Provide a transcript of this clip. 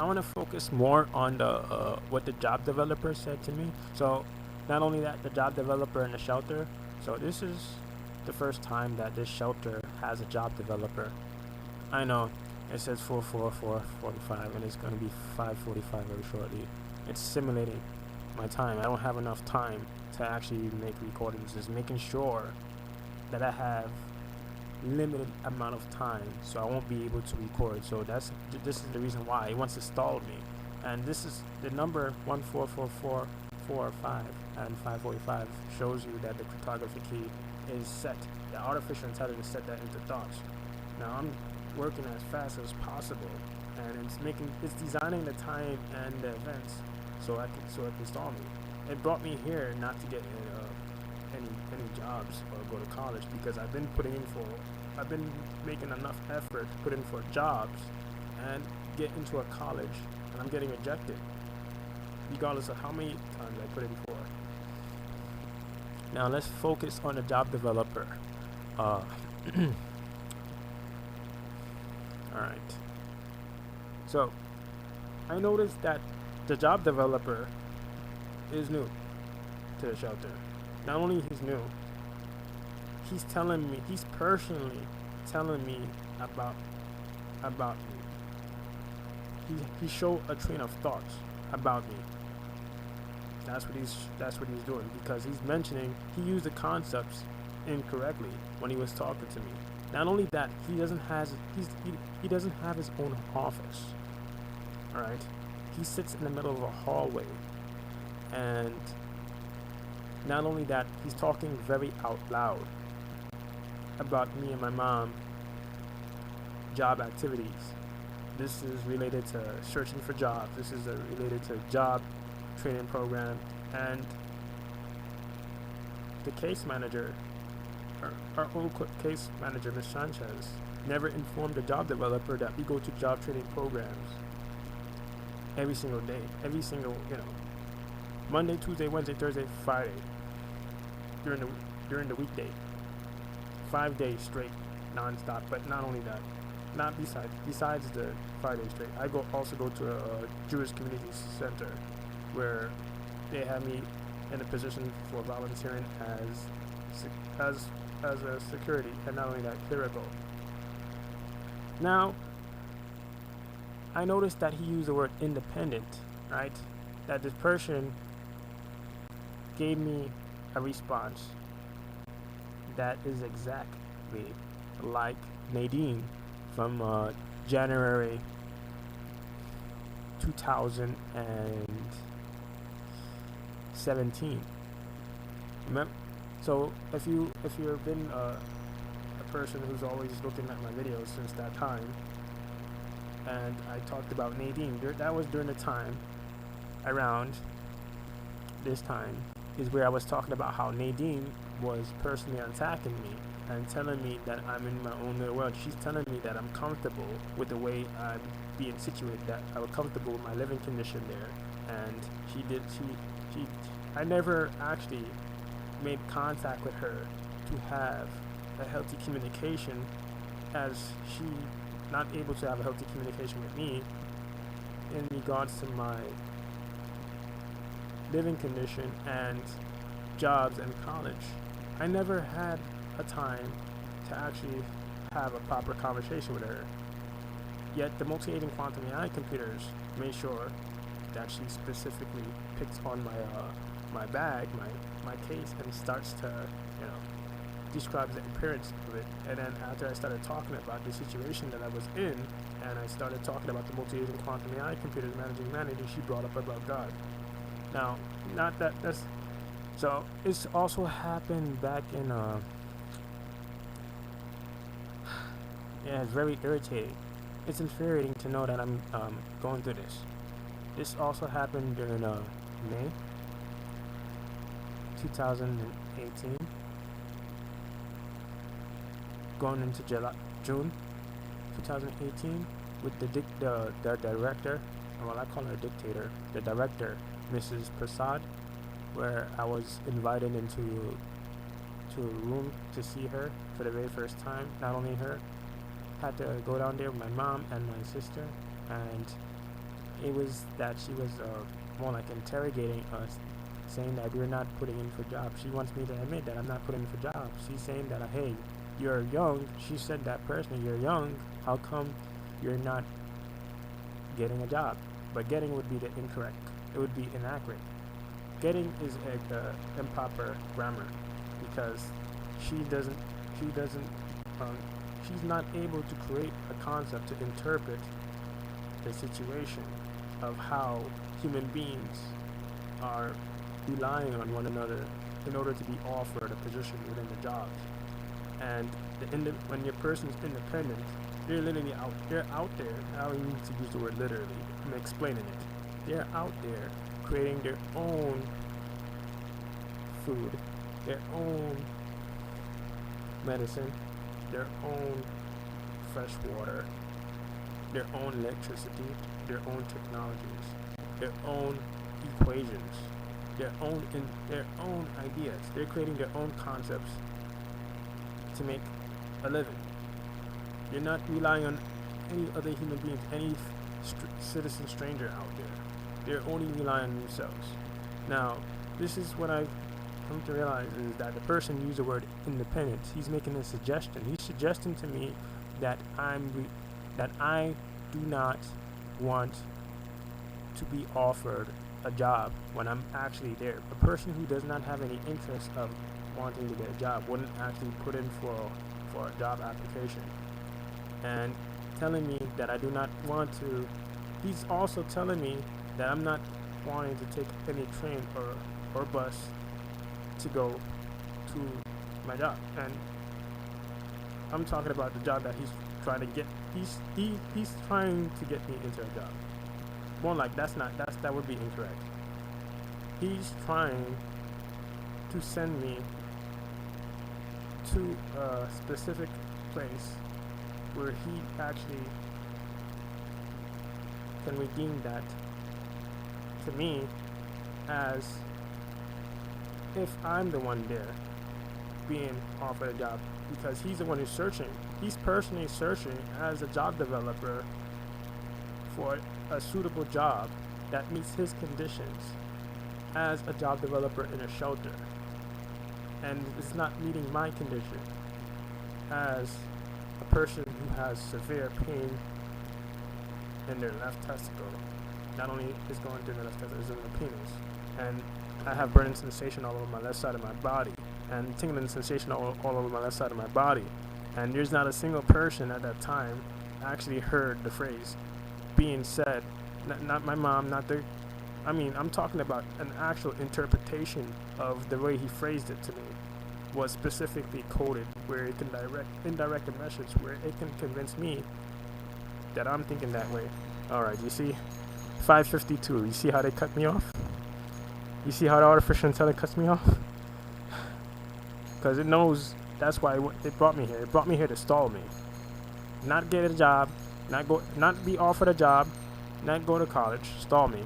I want to focus more on the what the job developer said to me. So not only that, the job developer and the shelter. So this is the first time that this shelter has a job developer. I know it says 4:45 and it's going to be 5:45 very shortly. It's simulating my time. I don't have enough time to actually make recordings. Just making sure that I have limited amount of time, so I won't be able to record. So this is the reason why he wants to stall me. And this is the number 14445 and 5:45 shows you that the cryptography key is set. The artificial intelligence set that into thoughts. Now I'm working as fast as possible, and it's designing the time and the events so it can stall me. It brought me here not to get any jobs or go to college, because I've been making enough effort to put in for jobs and get into a college, and I'm getting rejected regardless of how many times I put in for. Now let's focus on the job developer. All right. So I noticed that the job developer is new to the shelter. Not only he's new, he's personally telling me about me. He showed a train of thoughts about me. That's what he's doing, because he's mentioning he used the concepts incorrectly when he was talking to me. Not only that, he doesn't have his own office. All right, he sits in the middle of a hallway, and not only that, he's talking very out loud about me and my mom job activities. This is related to searching for jobs. This is related to job training program, and the case manager, our own case manager, Ms. Sanchez, never informed the job developer that we go to job training programs every single day, Monday, Tuesday, Wednesday, Thursday, Friday, during the weekday, 5 days straight, non-stop. But not only that, besides the 5 days straight, I also go to a Jewish community center where they have me in a position for volunteering as a security, and not only that, clerical. Now, I noticed that he used the word independent, right? That this person gave me a response that is exactly like Nadine from January 2017. Remember? So if you've been a person who's always looking at my videos since that time, and I talked about Nadine, that was during the time around this time is where I was talking about how Nadine was personally attacking me and telling me that I'm in my own little world. She's telling me that I'm comfortable with the way I'm being situated, that I'm comfortable with my living condition there. And I never actually made contact with her to have a healthy communication, as she not able to have a healthy communication with me in regards to my living condition and jobs and college. I never had a time to actually have a proper conversation with her. Yet the multi-agent quantum AI computers made sure that she specifically picks on my bag, my case, and starts to describes the appearance of it. And then after I started talking about the situation that I was in, and I started talking about the multi-agent quantum AI computers managing humanity, she brought up about God. Now, not that that's so. It's also happened back in yeah, it's very irritating. It's infuriating to know that I'm going through this. This also happened during May 2018, going into June 2018, with the director, well, I call her a dictator, the director, Mrs. Prasad, where I was invited into a room to see her for the very first time. Not only her, had to go down there with my mom and my sister, and it was that she was more like interrogating us, saying that we're not putting in for jobs. She wants me to admit that I'm not putting in for jobs. She's saying that, hey, you're young. She said that personally, you're young. How come you're not getting a job? But getting would be the incorrect. It would be inaccurate. Getting is improper grammar because she's not able to create a concept to interpret the situation of how human beings are relying on one another in order to be offered a position within the job. And when your person's independent, they're literally out there. I don't need to use the word literally. I'm explaining it. They're out there creating their own food, their own medicine, their own fresh water, their own electricity, their own technologies, their own equations, their own ideas. They're creating their own concepts to make a living. You're not relying on any other human beings, any citizen stranger out there. They're only relying on themselves. Now, this is what I've come to realize is that the person used the word independence. He's making a suggestion. He's suggesting to me that I do not want to be offered a job when I'm actually there. A person who does not have any interest of wanting to get a job wouldn't actually put in for a job application. And telling me that I do not want to. He's also telling me that I'm not wanting to take any train or bus to go to my job. And I'm talking about the job that he's trying to get. He's trying to get me into a job. More like that would be incorrect. He's trying to send me to a specific place where he actually can redeem that to me as if I'm the one there being offered a job, because he's the one who's searching. He's personally searching as a job developer for a suitable job that meets his conditions as a job developer in a shelter, and it's not meeting my condition as a person who has severe pain in their left testicle. Not only is going through the left testicle, it's in the penis, and I have burning sensation all over my left side of my body, and tingling sensation all over my left side of my body. And there's not a single person at that time actually heard the phrase being said. Not my mom, I'm talking about an actual interpretation of the way he phrased it to me was specifically coded where it can indirect a message where it can convince me that I'm thinking that way. Alright, you see? 5:52. You see how they cut me off? You see how the artificial intelligence cuts me off? Because it knows that's why it brought me here. It brought me here to stall me. Not get a job, not be offered a job, not go to college, stall me.